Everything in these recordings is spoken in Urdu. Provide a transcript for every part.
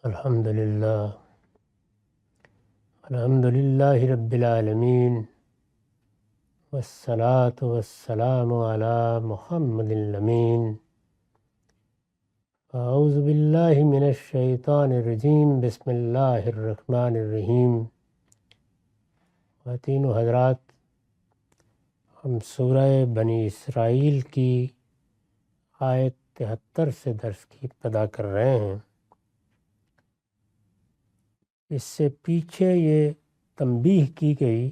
الحمدللہ رب العالمین والصلاة والسلام علی محمد الامین اعوذ باللہ من الشیطان الرجیم بسم اللہ الرحمن الرحیم۔ خواتین و حضرات، ہم سورہ بنی اسرائیل کی آیت 73 سے درس کی ابتدا کر رہے ہیں۔ اس سے پیچھے یہ تنبیہ کی گئی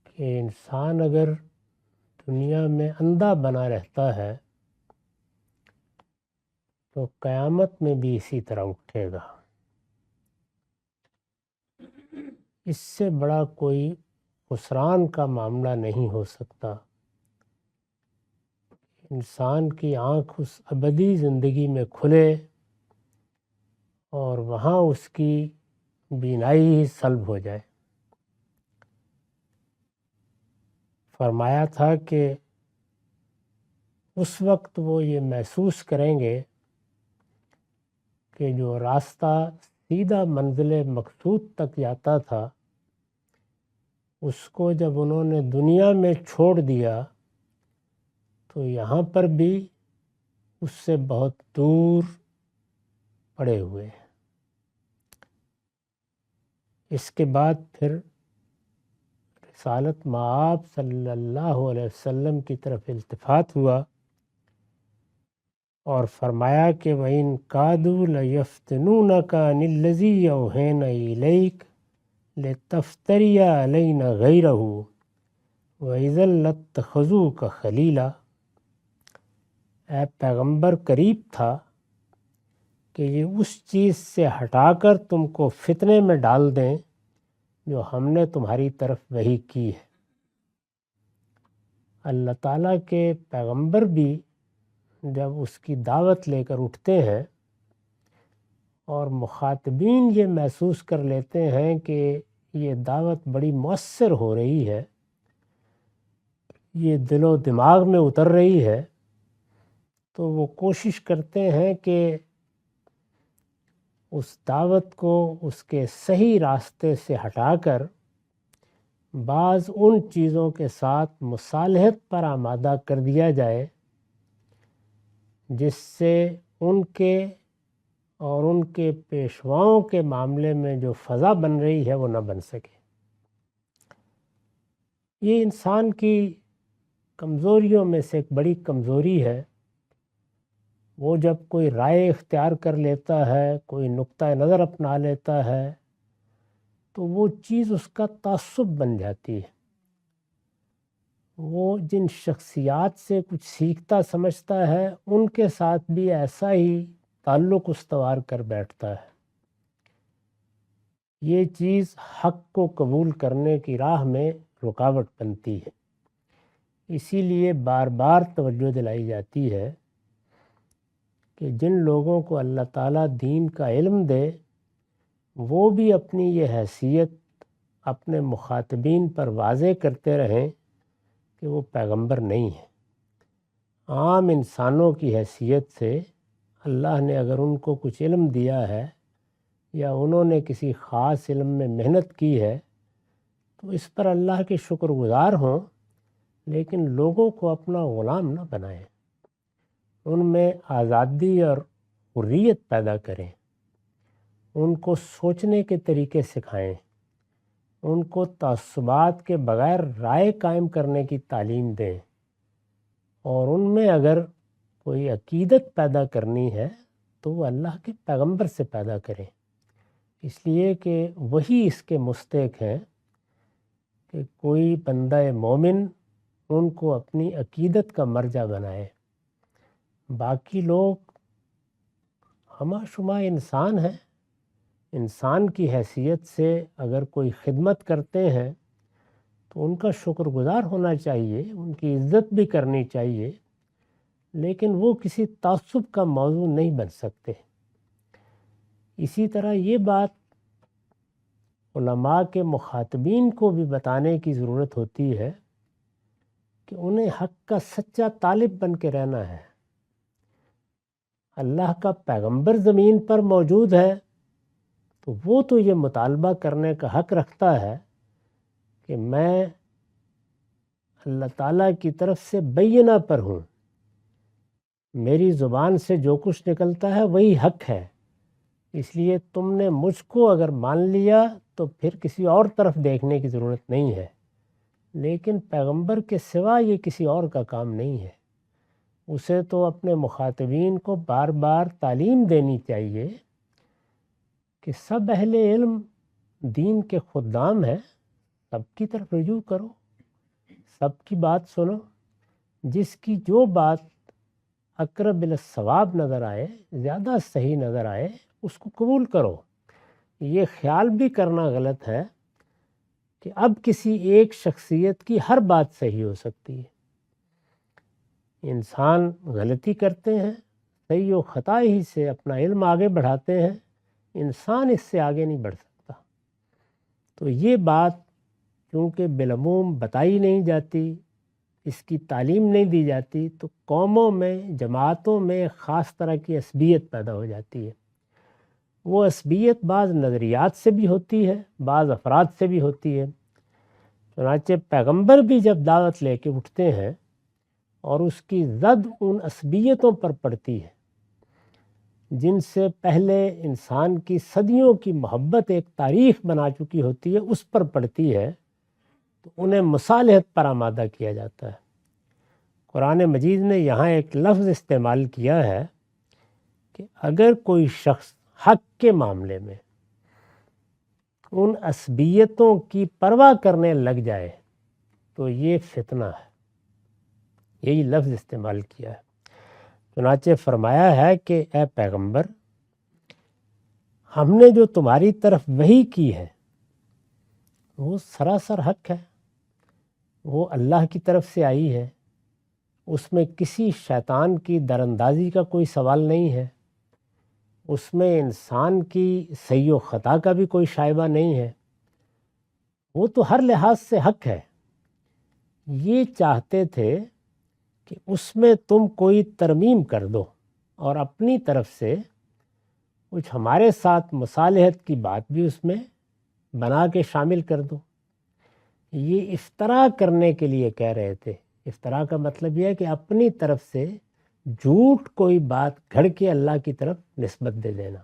کہ انسان اگر دنیا میں اندھا بنا رہتا ہے تو قیامت میں بھی اسی طرح اٹھے گا۔ اس سے بڑا کوئی خسران کا معاملہ نہیں ہو سکتا۔ انسان کی آنکھ اس ابدی زندگی میں کھلے اور وہاں اس کی بینائی ہی سلب ہو جائے۔ فرمایا تھا کہ اس وقت وہ یہ محسوس کریں گے کہ جو راستہ سیدھا منزل مقصود تک جاتا تھا اس کو جب انہوں نے دنیا میں چھوڑ دیا تو یہاں پر بھی اس سے بہت دور پڑے ہوئے ہیں۔ اس کے بعد پھر رسالت مآب صلی اللہ علیہ وسلم کی طرف التفات ہوا اور فرمایا کہ وَإِن كَادُوا لَيَفْتِنُونَكَ عَنِ الَّذِي أَوْحَيْنَا إِلَيْكَ لِتَفْتَرِيَ عَلَيْنَا غَيْرَهُ وَإِذًا لَاتَّخَذُوكَ خَلِيلًا۔ اے پیغمبر، قریب تھا کہ یہ اس چیز سے ہٹا کر تم کو فتنے میں ڈال دیں جو ہم نے تمہاری طرف وحی کی ہے۔ اللہ تعالیٰ کے پیغمبر بھی جب اس کی دعوت لے کر اٹھتے ہیں اور مخاطبین یہ محسوس کر لیتے ہیں کہ یہ دعوت بڑی مؤثر ہو رہی ہے، یہ دل و دماغ میں اتر رہی ہے، تو وہ کوشش کرتے ہیں کہ اس دعوت کو اس کے صحیح راستے سے ہٹا کر بعض ان چیزوں کے ساتھ مصالحت پر آمادہ کر دیا جائے جس سے ان کے اور ان کے پیشواؤں کے معاملے میں جو فضا بن رہی ہے وہ نہ بن سکے۔ یہ انسان کی کمزوریوں میں سے ایک بڑی کمزوری ہے۔ وہ جب کوئی رائے اختیار کر لیتا ہے، کوئی نقطہ نظر اپنا لیتا ہے تو وہ چیز اس کا تعصب بن جاتی ہے۔ وہ جن شخصیات سے کچھ سیکھتا سمجھتا ہے ان کے ساتھ بھی ایسا ہی تعلق استوار کر بیٹھتا ہے۔ یہ چیز حق کو قبول کرنے کی راہ میں رکاوٹ بنتی ہے۔ اسی لیے بار بار توجہ دلائی جاتی ہے کہ جن لوگوں کو اللہ تعالیٰ دین کا علم دے وہ بھی اپنی یہ حیثیت اپنے مخاطبین پر واضح کرتے رہیں کہ وہ پیغمبر نہیں ہیں۔ عام انسانوں کی حیثیت سے اللہ نے اگر ان کو کچھ علم دیا ہے یا انہوں نے کسی خاص علم میں محنت کی ہے تو اس پر اللہ کے شکر گزار ہوں، لیکن لوگوں کو اپنا غلام نہ بنائیں۔ ان میں آزادی اور حریت پیدا کریں، ان کو سوچنے کے طریقے سکھائیں، ان کو تعصبات کے بغیر رائے قائم کرنے کی تعلیم دیں، اور ان میں اگر کوئی عقیدت پیدا کرنی ہے تو وہ اللہ کے پیغمبر سے پیدا کریں، اس لیے کہ وہی اس کے مستحق ہیں کہ کوئی بندہ مومن ان کو اپنی عقیدت کا مرجع بنائے۔ باقی لوگ ہمہ شمہ انسان ہیں، انسان کی حیثیت سے اگر کوئی خدمت کرتے ہیں تو ان کا شکر گزار ہونا چاہیے، ان کی عزت بھی کرنی چاہیے، لیکن وہ کسی تعصب کا موضوع نہیں بن سکتے۔ اسی طرح یہ بات علماء کے مخاطبین کو بھی بتانے کی ضرورت ہوتی ہے کہ انہیں حق کا سچا طالب بن کے رہنا ہے۔ اللہ کا پیغمبر زمین پر موجود ہے تو وہ تو یہ مطالبہ کرنے کا حق رکھتا ہے کہ میں اللہ تعالیٰ کی طرف سے بینہ پر ہوں، میری زبان سے جو کچھ نکلتا ہے وہی حق ہے، اس لیے تم نے مجھ کو اگر مان لیا تو پھر کسی اور طرف دیکھنے کی ضرورت نہیں ہے۔ لیکن پیغمبر کے سوا یہ کسی اور کا کام نہیں ہے، اسے تو اپنے مخاطبین کو بار بار تعلیم دینی چاہیے کہ سب اہل علم دین کے خدام ہیں، سب کی طرف رجوع کرو، سب کی بات سنو، جس کی جو بات اقرب الصواب نظر آئے، زیادہ صحیح نظر آئے، اس کو قبول کرو۔ یہ خیال بھی کرنا غلط ہے کہ اب کسی ایک شخصیت کی ہر بات صحیح ہو سکتی ہے۔ انسان غلطی کرتے ہیں، صحیح و خطا ہی سے اپنا علم آگے بڑھاتے ہیں، انسان اس سے آگے نہیں بڑھ سکتا۔ تو یہ بات کیونکہ بالعموم بتائی نہیں جاتی، اس کی تعلیم نہیں دی جاتی، تو قوموں میں، جماعتوں میں خاص طرح کی عصبیت پیدا ہو جاتی ہے۔ وہ عصبیت بعض نظریات سے بھی ہوتی ہے، بعض افراد سے بھی ہوتی ہے۔ چنانچہ پیغمبر بھی جب دعوت لے کے اٹھتے ہیں اور اس کی زد ان عصبیتوں پر پڑتی ہے جن سے پہلے انسان کی صدیوں کی محبت ایک تاریخ بنا چکی ہوتی ہے، اس پر پڑتی ہے، تو انہیں مصالحت پر آمادہ کیا جاتا ہے۔ قرآن مجید نے یہاں ایک لفظ استعمال کیا ہے کہ اگر کوئی شخص حق کے معاملے میں ان عصبیتوں کی پرواہ کرنے لگ جائے تو یہ فتنہ ہے، یہی لفظ استعمال کیا ہے۔ چنانچہ فرمایا ہے کہ اے پیغمبر، ہم نے جو تمہاری طرف وحی کی ہے وہ سراسر حق ہے، وہ اللہ کی طرف سے آئی ہے، اس میں کسی شیطان کی دراندازی کا کوئی سوال نہیں ہے، اس میں انسان کی صحیح و خطا کا بھی کوئی شائبہ نہیں ہے، وہ تو ہر لحاظ سے حق ہے۔ یہ چاہتے تھے کہ اس میں تم کوئی ترمیم کر دو اور اپنی طرف سے کچھ ہمارے ساتھ مصالحت کی بات بھی اس میں بنا کے شامل کر دو۔ یہ افطرا کرنے کے لیے کہہ رہے تھے۔ افطرا کا مطلب یہ ہے کہ اپنی طرف سے جھوٹ کوئی بات گھڑ کے اللہ کی طرف نسبت دے دینا۔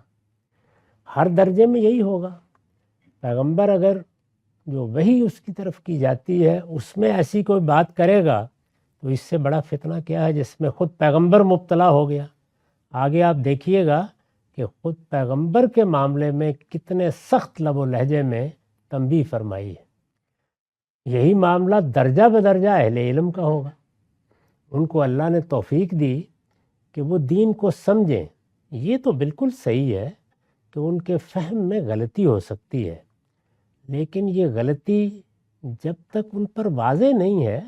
ہر درجے میں یہی ہوگا۔ پیغمبر اگر جو وہی اس کی طرف کی جاتی ہے اس میں ایسی کوئی بات کرے گا تو اس سے بڑا فتنہ کیا ہے جس میں خود پیغمبر مبتلا ہو گیا۔ آگے آپ دیکھیے گا کہ خود پیغمبر کے معاملے میں کتنے سخت لب و لہجے میں تنبیہ فرمائی ہے۔ یہی معاملہ درجہ بدرجہ اہل علم کا ہوگا۔ ان کو اللہ نے توفیق دی کہ وہ دین کو سمجھیں۔ یہ تو بالکل صحیح ہے کہ ان کے فہم میں غلطی ہو سکتی ہے، لیکن یہ غلطی جب تک ان پر واضح نہیں ہے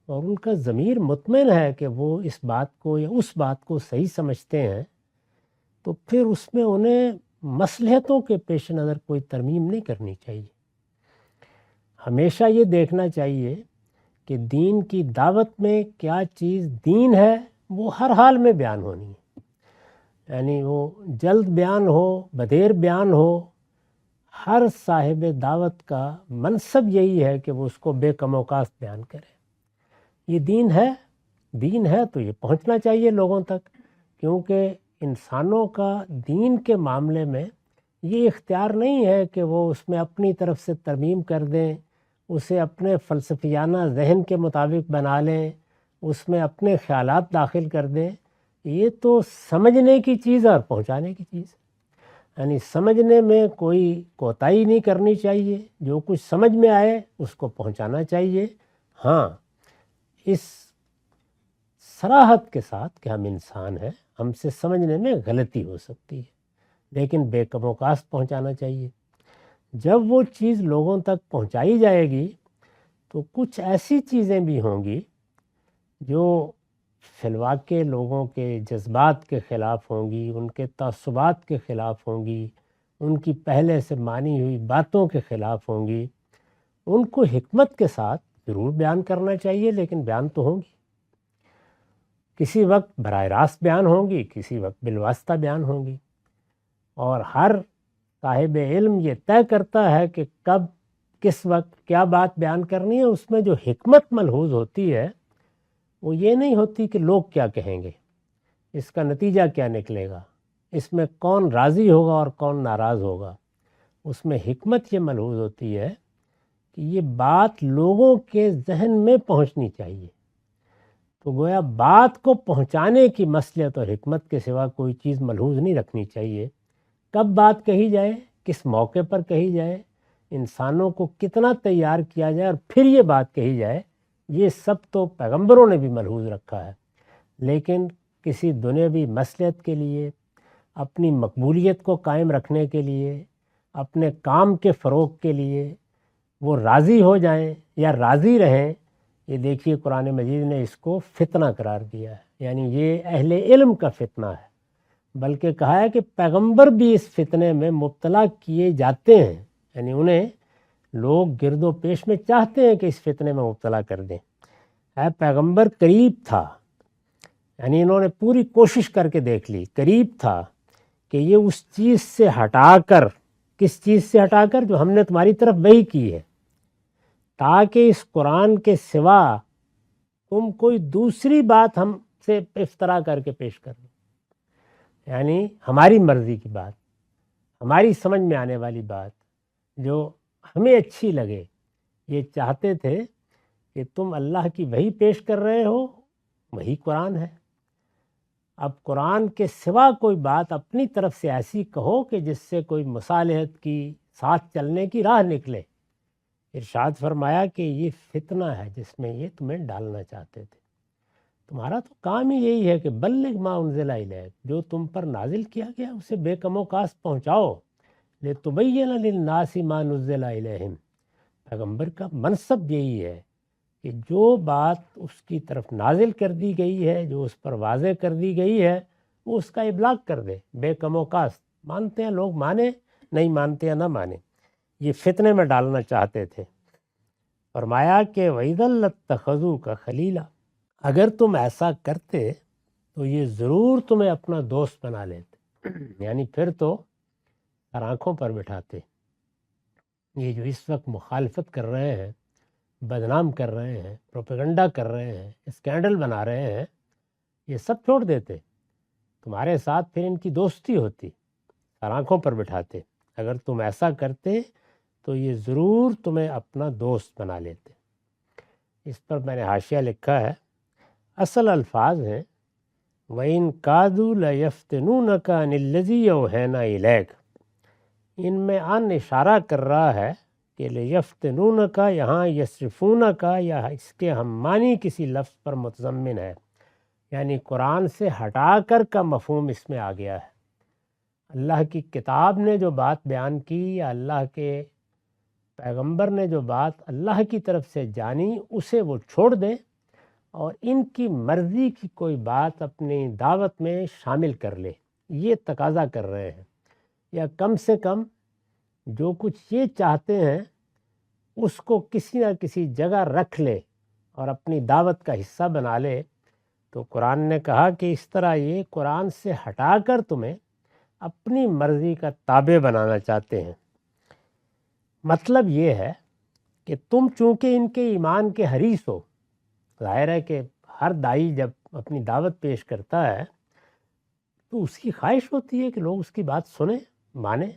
اور ان کا ضمیر مطمئن ہے کہ وہ اس بات کو یا اس بات کو صحیح سمجھتے ہیں، تو پھر اس میں انہیں مصلحتوں کے پیش نظر کوئی ترمیم نہیں کرنی چاہیے۔ ہمیشہ یہ دیکھنا چاہیے کہ دین کی دعوت میں کیا چیز دین ہے وہ ہر حال میں بیان ہونی ہے، یعنی وہ جلد بیان ہو، بدیر بیان ہو۔ ہر صاحب دعوت کا منصب یہی ہے کہ وہ اس کو بے کم و کاست بیان کرے۔ یہ دین ہے تو یہ پہنچنا چاہیے لوگوں تک، کیونکہ انسانوں کا دین کے معاملے میں یہ اختیار نہیں ہے کہ وہ اس میں اپنی طرف سے ترمیم کر دیں، اسے اپنے فلسفیانہ ذہن کے مطابق بنا لیں، اس میں اپنے خیالات داخل کر دیں۔ یہ تو سمجھنے کی چیز اور پہنچانے کی چیز ہے، یعنی سمجھنے میں کوئی کوتاہی نہیں کرنی چاہیے، جو کچھ سمجھ میں آئے اس کو پہنچانا چاہیے۔ ہاں، اس صراحت کے ساتھ کہ ہم انسان ہیں، ہم سے سمجھنے میں غلطی ہو سکتی ہے، لیکن بے کم و کاست پہنچانا چاہیے۔ جب وہ چیز لوگوں تک پہنچائی جائے گی تو کچھ ایسی چیزیں بھی ہوں گی جو فی الواقع لوگوں کے جذبات کے خلاف ہوں گی، ان کے تعصبات کے خلاف ہوں گی، ان کی پہلے سے مانی ہوئی باتوں کے خلاف ہوں گی۔ ان کو حکمت کے ساتھ ضرور بیان کرنا چاہیے، لیکن بیان تو ہوں گی۔ کسی وقت براہ راست بیان ہوں گی، کسی وقت بالواسطہ بیان ہوں گی، اور ہر صاحب علم یہ طے کرتا ہے کہ کب کس وقت کیا بات بیان کرنی ہے۔ اس میں جو حکمت ملحوظ ہوتی ہے وہ یہ نہیں ہوتی کہ لوگ کیا کہیں گے، اس کا نتیجہ کیا نکلے گا، اس میں کون راضی ہوگا اور کون ناراض ہوگا۔ اس میں حکمت یہ ملحوظ ہوتی ہے کہ یہ بات لوگوں کے ذہن میں پہنچنی چاہیے۔ تو گویا بات کو پہنچانے کی مصلحت اور حکمت کے سوا کوئی چیز ملحوظ نہیں رکھنی چاہیے۔ کب بات کہی جائے، کس موقع پر کہی جائے، انسانوں کو کتنا تیار کیا جائے اور پھر یہ بات کہی جائے، یہ سب تو پیغمبروں نے بھی ملحوظ رکھا ہے۔ لیکن کسی دنیاوی مصلحت کے لیے، اپنی مقبولیت کو قائم رکھنے کے لیے، اپنے کام کے فروغ کے لیے وہ راضی ہو جائیں یا راضی رہیں، یہ دیکھیے قرآن مجید نے اس کو فتنہ قرار دیا ہے، یعنی یہ اہل علم کا فتنہ ہے، بلکہ کہا ہے کہ پیغمبر بھی اس فتنے میں مبتلا کیے جاتے ہیں، یعنی انہیں لوگ گرد و پیش میں چاہتے ہیں کہ اس فتنے میں مبتلا کر دیں۔ پیغمبر قریب تھا، یعنی انہوں نے پوری کوشش کر کے دیکھ لی، قریب تھا کہ یہ اس چیز سے ہٹا کر، کس چیز سے ہٹا کر، جو ہم نے تمہاری طرف وحی کی ہے، تاکہ اس قرآن کے سوا تم کوئی دوسری بات ہم سے افطرا کر کے پیش کر دو، یعنی ہماری مرضی کی بات، ہماری سمجھ میں آنے والی بات جو ہمیں اچھی لگے۔ یہ چاہتے تھے کہ تم اللہ کی وحی پیش کر رہے ہو، وہی قرآن ہے، اب قرآن کے سوا کوئی بات اپنی طرف سے ایسی کہو کہ جس سے کوئی مصالحت کی، ساتھ چلنے کی راہ نکلے۔ ارشاد فرمایا کہ یہ فتنہ ہے جس میں یہ تمہیں ڈالنا چاہتے تھے۔ تمہارا تو کام ہی یہی ہے کہ بلغ ما انزل الیک، جو تم پر نازل کیا گیا اسے بے کم و کاست پہنچاؤ، لتبین للناس ما نزل الیہم۔ پیغمبر کا منصب یہی ہے کہ جو بات اس کی طرف نازل کر دی گئی ہے، جو اس پر واضح کر دی گئی ہے، وہ اس کا ابلاغ کر دے بے کم و کاست۔ مانتے ہیں لوگ مانیں، نہیں مانتے ہیں نہ مانیں۔ یہ فتنے میں ڈالنا چاہتے تھے۔ فرمایا کہ وَإِذًا لَاتَّخَذُوكَ خَلِيلًا، اگر تم ایسا کرتے تو یہ ضرور تمہیں اپنا دوست بنا لیتے، یعنی پھر تو سر آنکھوں پر بٹھاتے۔ یہ جو اس وقت مخالفت کر رہے ہیں، بدنام کر رہے ہیں، پروپیگنڈا کر رہے ہیں، اسکینڈل بنا رہے ہیں، یہ سب چھوڑ دیتے، تمہارے ساتھ پھر ان کی دوستی ہوتی، سر آنکھوں پر بٹھاتے۔ اگر تم ایسا کرتے تو یہ ضرور تمہیں اپنا دوست بنا لیتے۔ اس پر میں نے حاشیہ لکھا ہے، اصل الفاظ ہیں وَإِن كَادُوا لَيَفْتِنُونَكَ عَنِ الَّذِي أَوْحَيْنَا إِلَيْكَ، ان میں ان اشارہ کر رہا ہے کہ لِيَفْتِنُونَكَ یہاں یصرفونک یا اس کے ہم معنی کسی لفظ پر متضمن ہے، یعنی قرآن سے ہٹا کر کا مفہوم اس میں آ گیا ہے۔ اللہ کی کتاب نے جو بات بیان کی یا اللہ کے پیغمبر نے جو بات اللہ کی طرف سے جانی، اسے وہ چھوڑ دیں اور ان کی مرضی کی کوئی بات اپنی دعوت میں شامل کر لے، یہ تقاضا کر رہے ہیں، یا کم سے کم جو کچھ یہ چاہتے ہیں اس کو کسی نہ کسی جگہ رکھ لے اور اپنی دعوت کا حصہ بنا لے۔ تو قرآن نے کہا کہ اس طرح یہ قرآن سے ہٹا کر تمہیں اپنی مرضی کا تابع بنانا چاہتے ہیں۔ مطلب یہ ہے کہ تم چونکہ ان کے ایمان کے حریص ہو، ظاہر ہے کہ ہر داعی جب اپنی دعوت پیش کرتا ہے تو اس کی خواہش ہوتی ہے کہ لوگ اس کی بات سنیں، مانیں،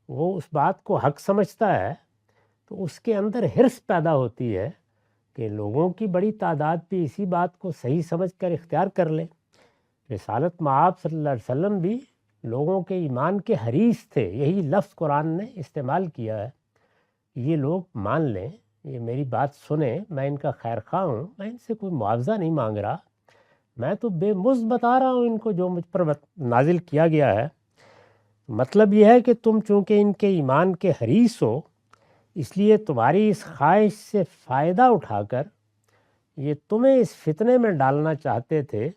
وہ اس بات کو حق سمجھتا ہے تو اس کے اندر حرص پیدا ہوتی ہے کہ لوگوں کی بڑی تعداد بھی اسی بات کو صحیح سمجھ کر اختیار کر لے۔ رسالت مآب صلی اللہ علیہ وسلم بھی لوگوں کے ایمان کے حریص تھے، یہی لفظ قرآن نے استعمال کیا ہے، یہ لوگ مان لیں، یہ میری بات سنیں، میں ان کا خیر خواہ ہوں، میں ان سے کوئی معاوضہ نہیں مانگ رہا، میں تو بے مزد بتا رہا ہوں ان کو جو مجھ پر نازل کیا گیا ہے۔ مطلب یہ ہے کہ تم چونکہ ان کے ایمان کے حریص ہو، اس لیے تمہاری اس خواہش سے فائدہ اٹھا کر یہ تمہیں اس فتنے میں ڈالنا چاہتے تھے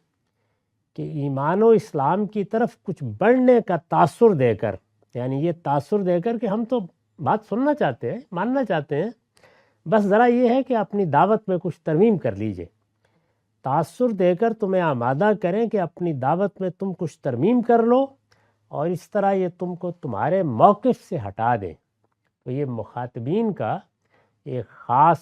کہ ایمان و اسلام کی طرف کچھ بڑھنے کا تاثر دے کر، یعنی یہ تاثر دے کر کہ ہم تو بات سننا چاہتے ہیں، ماننا چاہتے ہیں، بس ذرا یہ ہے کہ اپنی دعوت میں کچھ ترمیم کر لیجئے۔ تاثر دے کر تمہیں آمادہ کریں کہ اپنی دعوت میں تم کچھ ترمیم کر لو اور اس طرح یہ تم کو تمہارے موقف سے ہٹا دیں۔ تو یہ مخاطبین کا ایک خاص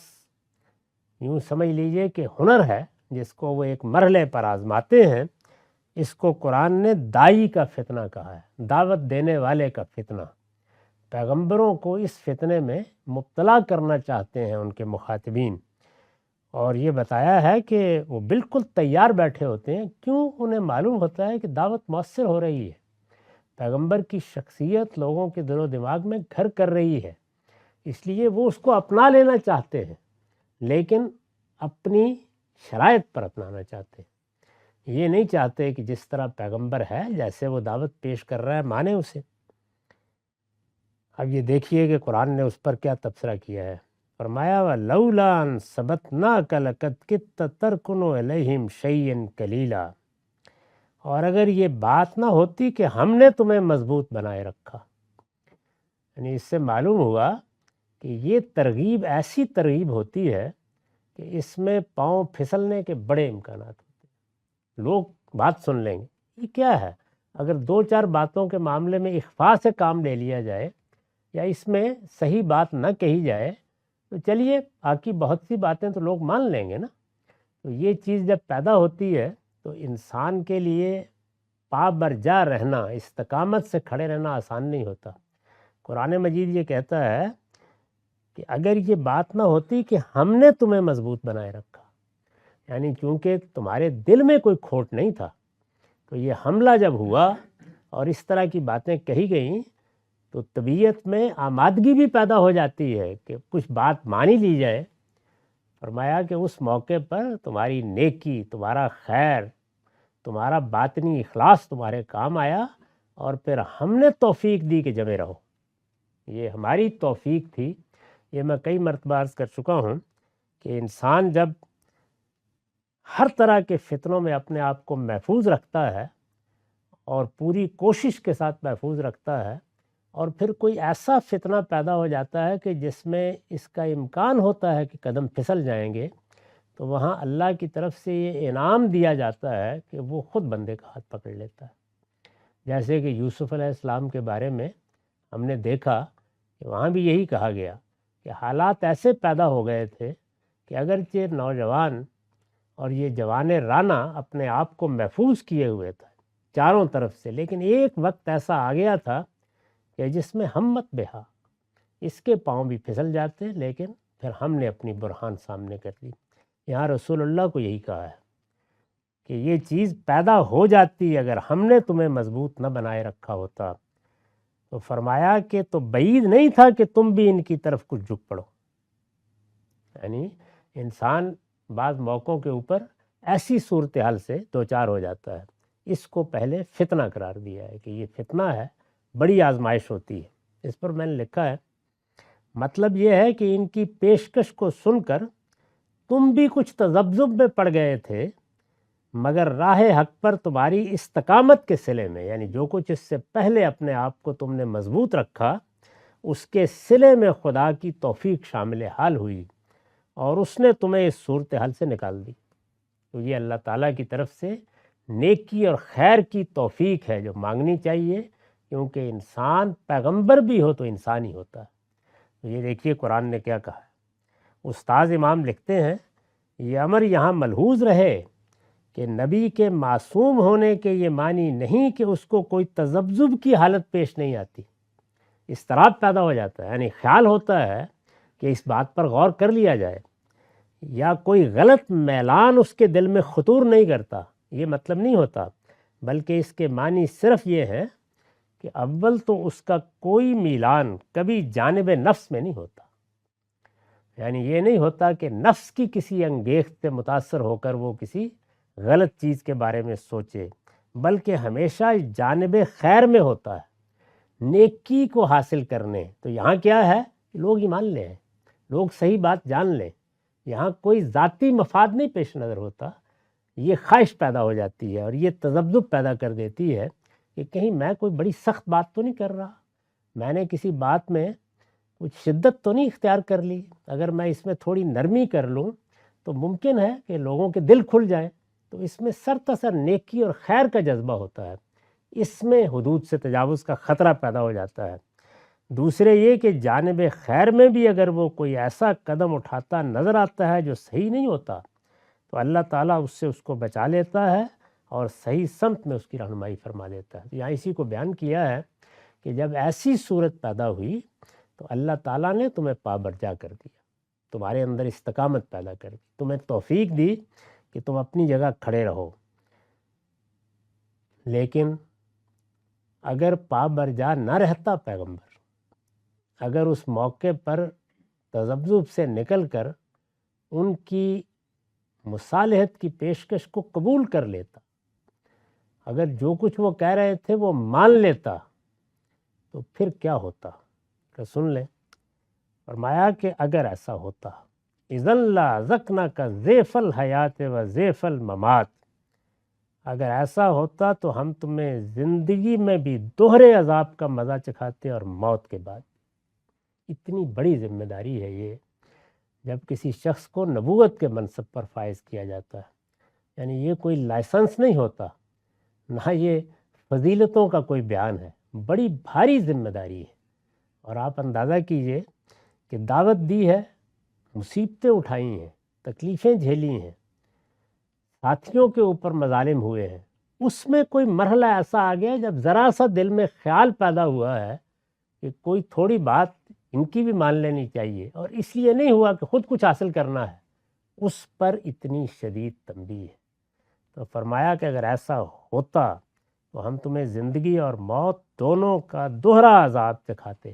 یوں سمجھ لیجئے کہ ہنر ہے جس کو وہ ایک مرحلے پر آزماتے ہیں۔ اس کو قرآن نے دائی کا فتنہ کہا ہے، دعوت دینے والے کا فتنہ۔ پیغمبروں کو اس فتنے میں مبتلا کرنا چاہتے ہیں ان کے مخاطبین، اور یہ بتایا ہے کہ وہ بالکل تیار بیٹھے ہوتے ہیں۔ کیوں؟ انہیں معلوم ہوتا ہے کہ دعوت مؤثر ہو رہی ہے، پیغمبر کی شخصیت لوگوں کے دل و دماغ میں گھر کر رہی ہے، اس لیے وہ اس کو اپنا لینا چاہتے ہیں، لیکن اپنی شرائط پر اپنانا چاہتے ہیں۔ یہ نہیں چاہتے کہ جس طرح پیغمبر ہے، جیسے وہ دعوت پیش کر رہا ہے، مانے اسے۔ اب یہ دیکھیے کہ قرآن نے اس پر کیا تبصرہ کیا ہے۔ فرمایا وَلَوْلَا أَن ثَبَتْنَاكَ لَقَدْ كِدتَّ تَرْكَنُ إِلَيْهِمْ شَيْئًا قَلِيلًا، اور اگر یہ بات نہ ہوتی کہ ہم نے تمہیں مضبوط بنائے رکھا، یعنی اس سے معلوم ہوا کہ یہ ترغیب ایسی ترغیب ہوتی ہے کہ اس میں پاؤں پھسلنے کے بڑے امکانات ہوتے ہیں۔ لوگ بات سن لیں گے، یہ کیا ہے؟ اگر دو چار باتوں کے معاملے میں اخفاء سے کام لے لیا جائے یا اس میں صحیح بات نہ کہی جائے تو چلیے باقی بہت سی باتیں تو لوگ مان لیں گے نا۔ تو یہ چیز جب پیدا ہوتی ہے تو انسان کے لیے پا برجا رہنا، استقامت سے کھڑے رہنا آسان نہیں ہوتا۔ قرآن مجید یہ کہتا ہے کہ اگر یہ بات نہ ہوتی کہ ہم نے تمہیں مضبوط بنائے رکھا، یعنی چونکہ تمہارے دل میں کوئی کھوٹ نہیں تھا، تو یہ حملہ جب ہوا اور اس طرح کی باتیں کہی گئیں تو طبیعت میں آمادگی بھی پیدا ہو جاتی ہے کہ کچھ بات مانی لی جائے۔ فرمایا کہ اس موقع پر تمہاری نیکی، تمہارا خیر، تمہارا باطنی اخلاص تمہارے کام آیا، اور پھر ہم نے توفیق دی کہ جمے رہو۔ یہ ہماری توفیق تھی۔ یہ میں کئی مرتبہ عرض کر چکا ہوں کہ انسان جب ہر طرح کے فتنوں میں اپنے آپ کو محفوظ رکھتا ہے اور پوری کوشش کے ساتھ محفوظ رکھتا ہے، اور پھر کوئی ایسا فتنہ پیدا ہو جاتا ہے کہ جس میں اس کا امکان ہوتا ہے کہ قدم پھسل جائیں گے، تو وہاں اللہ کی طرف سے یہ انعام دیا جاتا ہے کہ وہ خود بندے کا ہاتھ پکڑ لیتا ہے۔ جیسے کہ یوسف علیہ السلام کے بارے میں ہم نے دیکھا کہ وہاں بھی یہی کہا گیا کہ حالات ایسے پیدا ہو گئے تھے کہ اگرچہ نوجوان اور یہ جوان رانا اپنے آپ کو محفوظ کیے ہوئے تھے چاروں طرف سے، لیکن ایک وقت ایسا آ گیا تھا کہ جس میں ہمت بہا، اس کے پاؤں بھی پھسل جاتے، لیکن پھر ہم نے اپنی برہان سامنے کر لی۔ یہاں رسول اللہ کو یہی کہا ہے کہ یہ چیز پیدا ہو جاتی اگر ہم نے تمہیں مضبوط نہ بنائے رکھا ہوتا۔ تو فرمایا کہ تو بعید نہیں تھا کہ تم بھی ان کی طرف کچھ جھک پڑو۔ یعنی انسان بعض موقعوں کے اوپر ایسی صورتحال سے دوچار ہو جاتا ہے۔ اس کو پہلے فتنہ قرار دیا ہے کہ یہ فتنہ ہے، بڑی آزمائش ہوتی ہے۔ اس پر میں نے لکھا ہے مطلب یہ ہے کہ ان کی پیشکش کو سن کر تم بھی کچھ تذبذب میں پڑ گئے تھے، مگر راہ حق پر تمہاری استقامت کے صلے میں، یعنی جو کچھ اس سے پہلے اپنے آپ کو تم نے مضبوط رکھا، اس کے صلے میں خدا کی توفیق شامل حال ہوئی اور اس نے تمہیں اس صورتحال سے نکال دی۔ تو یہ اللہ تعالیٰ کی طرف سے نیکی اور خیر کی توفیق ہے جو مانگنی چاہیے، کیونکہ انسان پیغمبر بھی ہو تو انسان ہی ہوتا ہے۔ تو یہ دیکھیے قرآن نے کیا کہا ہے۔ استاذ امام لکھتے ہیں یہ امر یہاں ملحوظ رہے کہ نبی کے معصوم ہونے کے یہ معنی نہیں کہ اس کو کوئی تذبذب کی حالت پیش نہیں آتی، اضطراب پیدا ہو جاتا ہے، یعنی خیال ہوتا ہے کہ اس بات پر غور کر لیا جائے، یا کوئی غلط میلان اس کے دل میں خطور نہیں کرتا، یہ مطلب نہیں ہوتا، بلکہ اس کے معنی صرف یہ ہے کہ اول تو اس کا کوئی میلان کبھی جانب نفس میں نہیں ہوتا، یعنی یہ نہیں ہوتا کہ نفس کی کسی انگیخت سے متاثر ہو کر وہ کسی غلط چیز کے بارے میں سوچے، بلکہ ہمیشہ جانب خیر میں ہوتا ہے، نیکی کو حاصل کرنے۔ تو یہاں کیا ہے؟ لوگ ایمان لیں، لوگ صحیح بات جان لیں، یہاں کوئی ذاتی مفاد نہیں پیش نظر ہوتا۔ یہ خواہش پیدا ہو جاتی ہے اور یہ تذبذب پیدا کر دیتی ہے کہ کہیں میں کوئی بڑی سخت بات تو نہیں کر رہا، میں نے کسی بات میں کچھ شدت تو نہیں اختیار کر لی، اگر میں اس میں تھوڑی نرمی کر لوں تو ممکن ہے کہ لوگوں کے دل کھل جائیں۔ تو اس میں سرتاسر نیکی اور خیر کا جذبہ ہوتا ہے، اس میں حدود سے تجاوز کا خطرہ پیدا ہو جاتا ہے۔ دوسرے یہ کہ جانب خیر میں بھی اگر وہ کوئی ایسا قدم اٹھاتا نظر آتا ہے جو صحیح نہیں ہوتا تو اللہ تعالیٰ اس سے اس کو بچا لیتا ہے اور صحیح سمت میں اس کی رہنمائی فرما دیتا ہے۔ یہاں اسی کو بیان کیا ہے کہ جب ایسی صورت پیدا ہوئی تو اللہ تعالیٰ نے تمہیں پابرجا کر دیا، تمہارے اندر استقامت پیدا کر دی، تمہیں توفیق دی کہ تم اپنی جگہ کھڑے رہو۔ لیکن اگر پابرجا نہ رہتا پیغمبر، اگر اس موقع پر تذبذب سے نکل کر ان کی مصالحت کی پیشکش کو قبول کر لیتا، اگر جو کچھ وہ کہہ رہے تھے وہ مان لیتا تو پھر کیا ہوتا کہ سن لیں۔ فرمایا کہ اگر ایسا ہوتا اذن لَأَذَقْنَاكَ ضِعْفَ الْحَیَاةِ وَضِعْفَ الْمَمَاتِ، اگر ایسا ہوتا تو ہم تمہیں زندگی میں بھی دوہرے عذاب کا مزہ چکھاتے اور موت کے بعد۔ اتنی بڑی ذمہ داری ہے یہ جب کسی شخص کو نبوت کے منصب پر فائز کیا جاتا ہے، یعنی یہ کوئی لائسنس نہیں ہوتا، نہ یہ فضیلتوں کا کوئی بیان ہے، بڑی بھاری ذمہ داری ہے۔ اور آپ اندازہ کیجئے کہ دعوت دی ہے، مصیبتیں اٹھائی ہیں، تکلیفیں جھیلی ہیں، ساتھیوں کے اوپر مظالم ہوئے ہیں، اس میں کوئی مرحلہ ایسا آ گیا جب ذرا سا دل میں خیال پیدا ہوا ہے کہ کوئی تھوڑی بات ان کی بھی مان لینی چاہیے، اور اس لیے نہیں ہوا کہ خود کچھ حاصل کرنا ہے، اس پر اتنی شدید تنبیہ ہے۔ تو فرمایا کہ اگر ایسا ہوتا تو ہم تمہیں زندگی اور موت دونوں کا دوہرا عذاب چکھاتے۔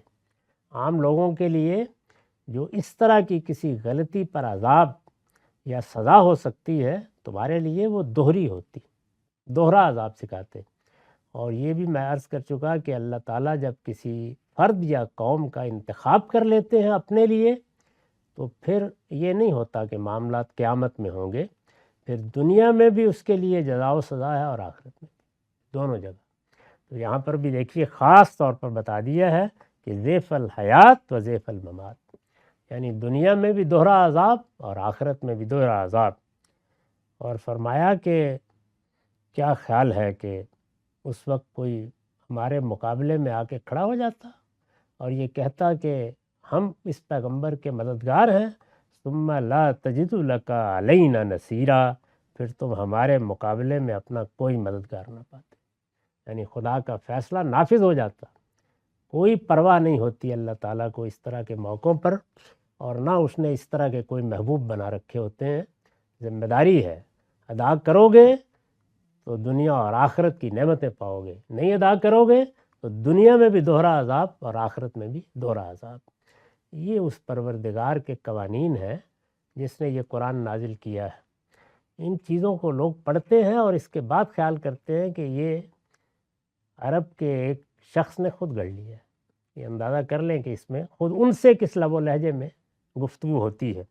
عام لوگوں کے لیے جو اس طرح کی کسی غلطی پر عذاب یا سزا ہو سکتی ہے، تمہارے لیے وہ دوہری ہوتی، دوہرا عذاب سکھاتے۔ اور یہ بھی میں عرض کر چکا کہ اللہ تعالیٰ جب کسی فرد یا قوم کا انتخاب کر لیتے ہیں اپنے لیے تو پھر یہ نہیں ہوتا کہ معاملات قیامت میں ہوں گے، پھر دنیا میں بھی اس کے لیے جزا و سزا ہے اور آخرت میں دونوں جگہ۔ تو یہاں پر بھی دیکھیے خاص طور پر بتا دیا ہے کہ ضعف الحیات و ضعف الممات، یعنی دنیا میں بھی دوہرا عذاب اور آخرت میں بھی دوہرا عذاب۔ اور فرمایا کہ کیا خیال ہے کہ اس وقت کوئی ہمارے مقابلے میں آ کے کھڑا ہو جاتا اور یہ کہتا کہ ہم اس پیغمبر کے مددگار ہیں، ثم لا تجد لک علینا نصیرا، پھر تم ہمارے مقابلے میں اپنا کوئی مددگار نہ پاتے، یعنی خدا کا فیصلہ نافذ ہو جاتا، کوئی پرواہ نہیں ہوتی اللہ تعالیٰ کو اس طرح کے موقعوں پر، اور نہ اس نے اس طرح کے کوئی محبوب بنا رکھے ہوتے ہیں۔ ذمہ داری ہے، ادا کرو گے تو دنیا اور آخرت کی نعمتیں پاؤ گے، نہیں ادا کرو گے تو دنیا میں بھی دوہرا عذاب اور آخرت میں بھی دوہرا عذاب۔ یہ اس پروردگار کے قوانین ہیں جس نے یہ قرآن نازل کیا ہے۔ ان چیزوں کو لوگ پڑھتے ہیں اور اس کے بعد خیال کرتے ہیں کہ یہ عرب کے ایک شخص نے خود گڑھ لیا ہے۔ یہ اندازہ کر لیں کہ اس میں خود ان سے کس لب و لہجے میں گفتگو ہوتی ہے۔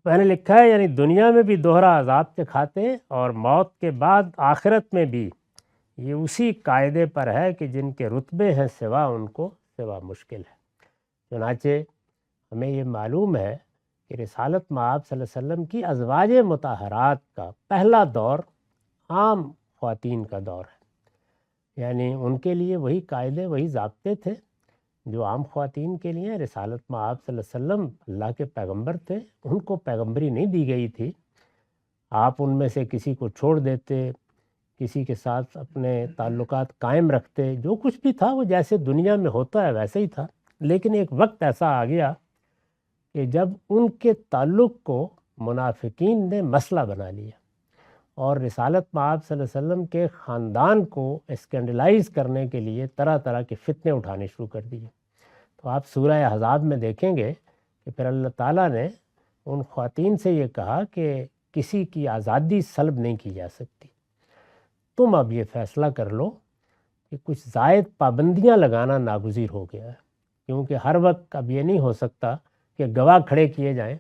میں نے لکھا ہے یعنی دنیا میں بھی دوہرا عذاب چکھاتے اور موت کے بعد آخرت میں بھی، یہ اسی قاعدے پر ہے کہ جن کے رتبے ہیں سوا ان کو سوا مشکل ہے۔ چنانچہ ہمیں یہ معلوم ہے کہ رسالت مآب صلی اللہ علیہ وسلم کی ازواج مطہرات کا پہلا دور عام خواتین کا دور ہے، یعنی ان کے لیے وہی قاعدے وہی ضابطے تھے جو عام خواتین کے لیے۔ رسالت مآب صلی اللہ علیہ وسلم اللہ کے پیغمبر تھے، ان کو پیغمبری نہیں دی گئی تھی۔ آپ ان میں سے کسی کو چھوڑ دیتے، کسی کے ساتھ اپنے تعلقات قائم رکھتے، جو کچھ بھی تھا وہ جیسے دنیا میں ہوتا ہے ویسے ہی تھا۔ لیکن ایک وقت ایسا آ گیا کہ جب ان کے تعلق کو منافقین نے مسئلہ بنا لیا اور رسالت مآب صلی اللہ علیہ وسلم کے خاندان کو اسکینڈلائز کرنے کے لیے طرح طرح کے فتنے اٹھانے شروع کر دیے۔ تو آپ سورہ احزاب میں دیکھیں گے کہ پھر اللہ تعالیٰ نے ان خواتین سے یہ کہا کہ کسی کی آزادی سلب نہیں کی جا سکتی، تم اب یہ فیصلہ کر لو کہ کچھ زائد پابندیاں لگانا ناگزیر ہو گیا ہے، کیونکہ ہر وقت اب یہ نہیں ہو سکتا کہ گواہ کھڑے کیے جائیں،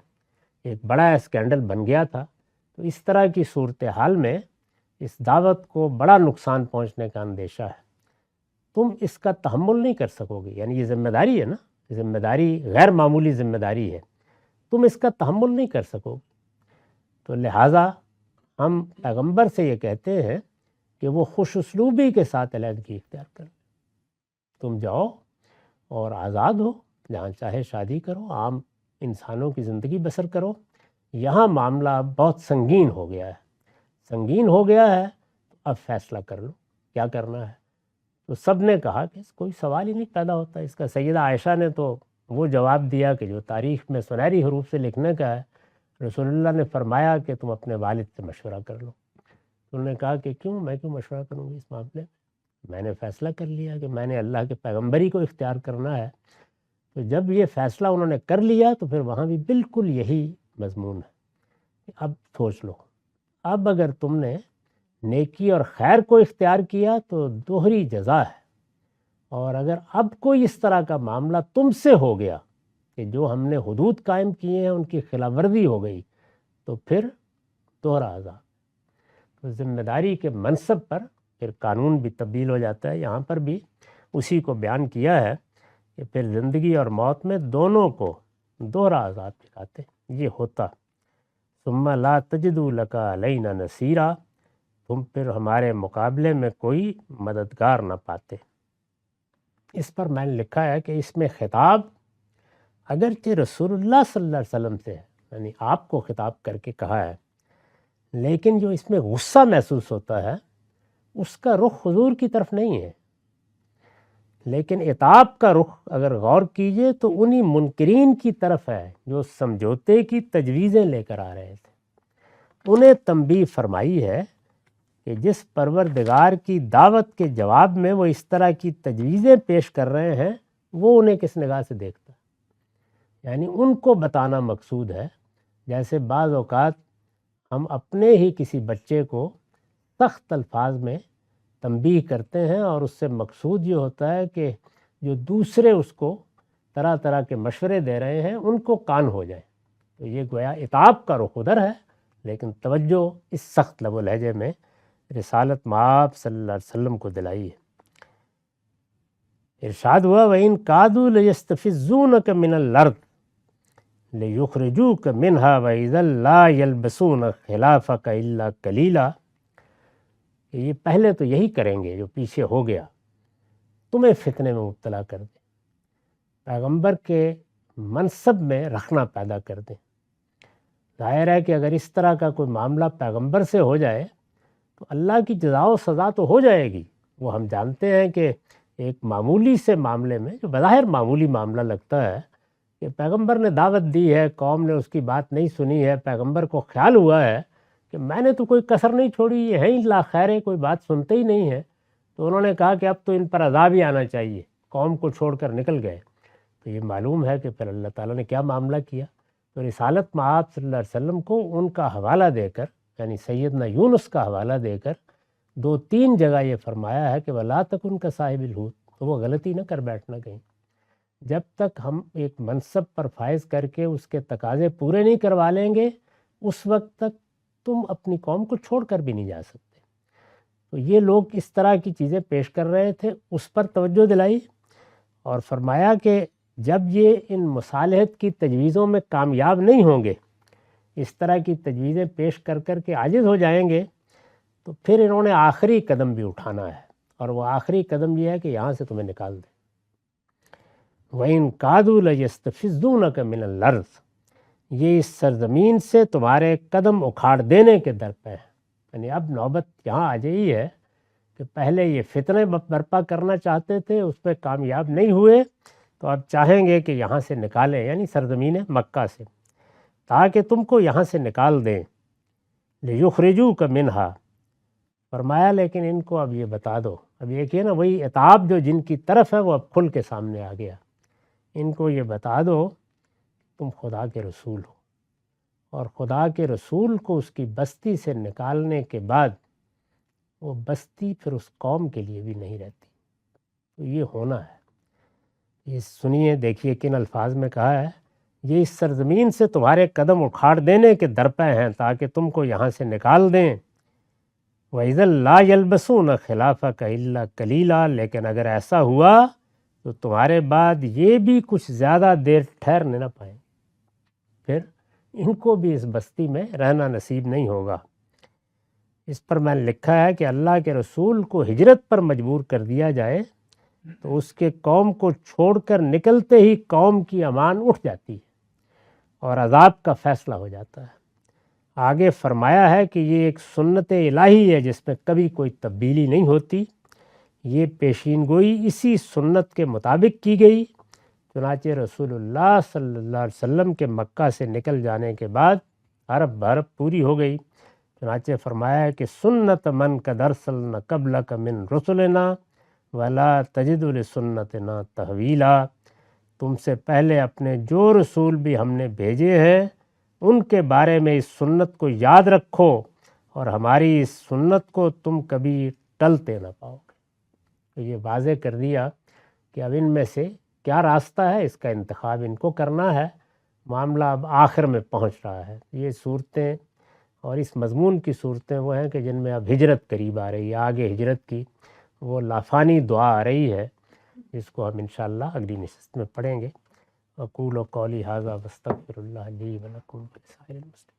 ایک بڑا اسکینڈل بن گیا تھا۔ تو اس طرح کی صورتحال میں اس دعوت کو بڑا نقصان پہنچنے کا اندیشہ ہے، تم اس کا تحمل نہیں کر سکو گے، یعنی یہ ذمہ داری ہے نا، ذمہ داری غیر معمولی ذمہ داری ہے، تم اس کا تحمل نہیں کر سکو گے، تو لہٰذا ہم پیغمبر سے یہ کہتے ہیں کہ وہ خوش اسلوبی کے ساتھ علیحدگی اختیار کر لیں، تم جاؤ اور آزاد ہو، جہاں چاہے شادی کرو، عام انسانوں کی زندگی بسر کرو۔ یہاں معاملہ بہت سنگین ہو گیا ہے، سنگین ہو گیا ہے، تو اب فیصلہ کر لو کیا کرنا ہے۔ تو سب نے کہا کہ کوئی سوال ہی نہیں پیدا ہوتا اس کا۔ سیدہ عائشہ نے تو وہ جواب دیا کہ جو تاریخ میں سنہری حروف سے لکھنے کا ہے، رسول اللہ نے فرمایا کہ تم اپنے والد سے مشورہ کر لو۔ انہوں نے کہا کہ کیوں، میں کیوں مشورہ کروں گی اس معاملے میں نے فیصلہ کر لیا کہ میں نے اللہ کے پیغمبری کو اختیار کرنا ہے۔ تو جب یہ فیصلہ انہوں نے کر لیا تو پھر وہاں بھی بالکل یہی مضمون ہے۔ اب سوچ لو، اب اگر تم نے نیکی اور خیر کو اختیار کیا تو دوہری جزا ہے، اور اگر اب کوئی اس طرح کا معاملہ تم سے ہو گیا کہ جو ہم نے حدود قائم کیے ہیں ان کی خلاف ورزی ہو گئی، تو پھر دوہرا عذاب۔ تو ذمہ داری کے منصب پر پھر قانون بھی تبدیل ہو جاتا ہے۔ یہاں پر بھی اسی کو بیان کیا ہے کہ پھر زندگی اور موت میں دونوں کو دوہرا عذاب دکھاتے یہ ہوتا۔ ثم لا تجدوا لک علینا نصیرا، تم پھر ہمارے مقابلے میں کوئی مددگار نہ پاتے۔ اس پر میں نے لکھا ہے کہ اس میں خطاب اگرچہ رسول اللہ صلی اللہ علیہ وسلم سے ہے، یعنی آپ کو خطاب کر کے کہا ہے، لیکن جو اس میں غصہ محسوس ہوتا ہے اس کا رخ حضور کی طرف نہیں ہے، لیکن عتاب کا رخ اگر غور کیجئے تو انہی منکرین کی طرف ہے جو سمجھوتے کی تجویزیں لے کر آ رہے تھے۔ انہیں تنبیہ فرمائی ہے کہ جس پروردگار کی دعوت کے جواب میں وہ اس طرح کی تجویزیں پیش کر رہے ہیں وہ انہیں کس نگاہ سے دیکھتا ہے، یعنی ان کو بتانا مقصود ہے۔ جیسے بعض اوقات ہم اپنے ہی کسی بچے کو سخت الفاظ میں تنبیہ کرتے ہیں اور اس سے مقصود یہ ہوتا ہے کہ جو دوسرے اس کو طرح طرح کے مشورے دے رہے ہیں ان کو کان ہو جائے۔ تو یہ گویا عتاب کا رخ ادھر ہے، لیکن توجہ اس سخت لب و لہجے میں رسالت مآب صلی اللہ علیہ وسلم کو دلائی ہے۔ ارشاد ہوا وَإِن كَادُوا لَيَسْتَفِزُّونَكَ مِنَ الْأَرْضِ لِيُخْرِجُوكَ مِنْهَا وَإِذًا لَا يَلْبَسُونَ خِلَافَكَ إِلَّا قَلِيلًا، کہ یہ پہلے تو یہی کریں گے جو پیچھے ہو گیا، تمہیں فتنے میں مبتلا کر دیں، پیغمبر کے منصب میں رکھنا پیدا کر دیں۔ ظاہر ہے کہ اگر اس طرح کا کوئی معاملہ پیغمبر سے ہو جائے تو اللہ کی جزا و سزا تو ہو جائے گی۔ وہ ہم جانتے ہیں کہ ایک معمولی سے معاملے میں، جو بظاہر معمولی معاملہ لگتا ہے، کہ پیغمبر نے دعوت دی ہے، قوم نے اس کی بات نہیں سنی ہے، پیغمبر کو خیال ہوا ہے کہ میں نے تو کوئی کسر نہیں چھوڑی، یہ ہے ہی لا خیر ہے، کوئی بات سنتے ہی نہیں ہے، تو انہوں نے کہا کہ اب تو ان پر عذاب ہی آنا چاہیے، قوم کو چھوڑ کر نکل گئے۔ تو یہ معلوم ہے کہ پھر اللہ تعالیٰ نے کیا معاملہ کیا۔ تو رسالت مآب صلی اللہ علیہ وسلم کو ان کا حوالہ دے کر، یعنی سیدنا یونس کا حوالہ دے کر 2-3 جگہ یہ فرمایا ہے کہ وَلَا تَكُنْ كَصَاحِبِ الْحُوتِ، تو وہ غلطی نہ کر بیٹھنا کہیں۔ جب تک ہم ایک منصب پر فائز کر کے اس کے تقاضے پورے نہیں کروا لیں گے، اس وقت تک تم اپنی قوم کو چھوڑ کر بھی نہیں جا سکتے۔ تو یہ لوگ اس طرح کی چیزیں پیش کر رہے تھے، اس پر توجہ دلائی اور فرمایا کہ جب یہ ان مصالحت کی تجویزوں میں کامیاب نہیں ہوں گے، اس طرح کی تجویزیں پیش کر کر کے عاجز ہو جائیں گے، تو پھر انہوں نے آخری قدم بھی اٹھانا ہے، اور وہ آخری قدم یہ ہے کہ یہاں سے تمہیں نکال دیں۔ وَإِن كَادُوا لَيَسْتَفِزُّونَكَ مِنَ الْأَرْضِ، یہ اس سرزمین سے تمہارے قدم اکھاڑ دینے کے در پہ ہے۔ یعنی اب نوبت یہاں آ گئی ہے کہ پہلے یہ فتنے برپا کرنا چاہتے تھے، اس پہ کامیاب نہیں ہوئے، تو اب چاہیں گے کہ یہاں سے نکالیں، یعنی سرزمین مکہ سے، تاکہ تم کو یہاں سے نکال دیں۔ لِيُخْرِجُوكَ مِنْهَا، فرمایا لیکن ان کو اب یہ بتا دو، اب یہ کہ نا وہی عتاب جو جن کی طرف ہے وہ اب کھل کے سامنے آ گیا، ان کو یہ بتا دو تم خدا کے رسول ہو، اور خدا کے رسول کو اس کی بستی سے نکالنے کے بعد وہ بستی پھر اس قوم کے لیے بھی نہیں رہتی۔ تو یہ ہونا ہے۔ یہ سنیے، دیکھیے کن الفاظ میں کہا ہے، یہ اس سرزمین سے تمہارے قدم اکھاڑ دینے کے درپے ہیں تاکہ تم کو یہاں سے نکال دیں۔ وَإِذًا لَا يَلْبَسُونَ خِلَافَكَ إِلَّا قَلِيلًا، لیکن اگر ایسا ہوا تو تمہارے بعد یہ بھی کچھ زیادہ دیر ٹھہرنے نہ پائیں، پھر ان کو بھی اس بستی میں رہنا نصیب نہیں ہوگا۔ اس پر میں نے لکھا ہے کہ اللہ کے رسول کو ہجرت پر مجبور کر دیا جائے تو اس کے قوم کو چھوڑ کر نکلتے ہی قوم کی امان اٹھ جاتی ہے اور عذاب کا فیصلہ ہو جاتا ہے۔ آگے فرمایا ہے کہ یہ ایک سنت الہی ہے جس میں کبھی کوئی تبدیلی نہیں ہوتی، یہ پیشین گوئی اسی سنت کے مطابق کی گئی۔ چنانچہ رسول اللہ صلی اللہ علیہ وسلم کے مکہ سے نکل جانے کے بعد عرب بھر پوری ہو گئی۔ چنانچہ فرمایا ہے کہ سنت من قد ارسلنا قبلک من رسلنا ولا تجد لسنتنا تحویلا، تم سے پہلے اپنے جو رسول بھی ہم نے بھیجے ہیں ان کے بارے میں اس سنت کو یاد رکھو اور ہماری اس سنت کو تم کبھی ٹلتے نہ پاؤ گے۔ تو یہ واضح کر دیا کہ اب ان میں سے کیا راستہ ہے، اس کا انتخاب ان کو کرنا ہے۔ معاملہ اب آخر میں پہنچ رہا ہے۔ یہ صورتیں اور اس مضمون کی صورتیں وہ ہیں کہ جن میں اب ہجرت قریب آ رہی ہے، آگے ہجرت کی وہ لافانی دعا آ رہی ہے جس کو ہم انشاءاللہ اگلی نشست میں پڑھیں گے۔ اقول قولی ھذا واستغفر اللہ لی ولکم ولسائر المسلمین۔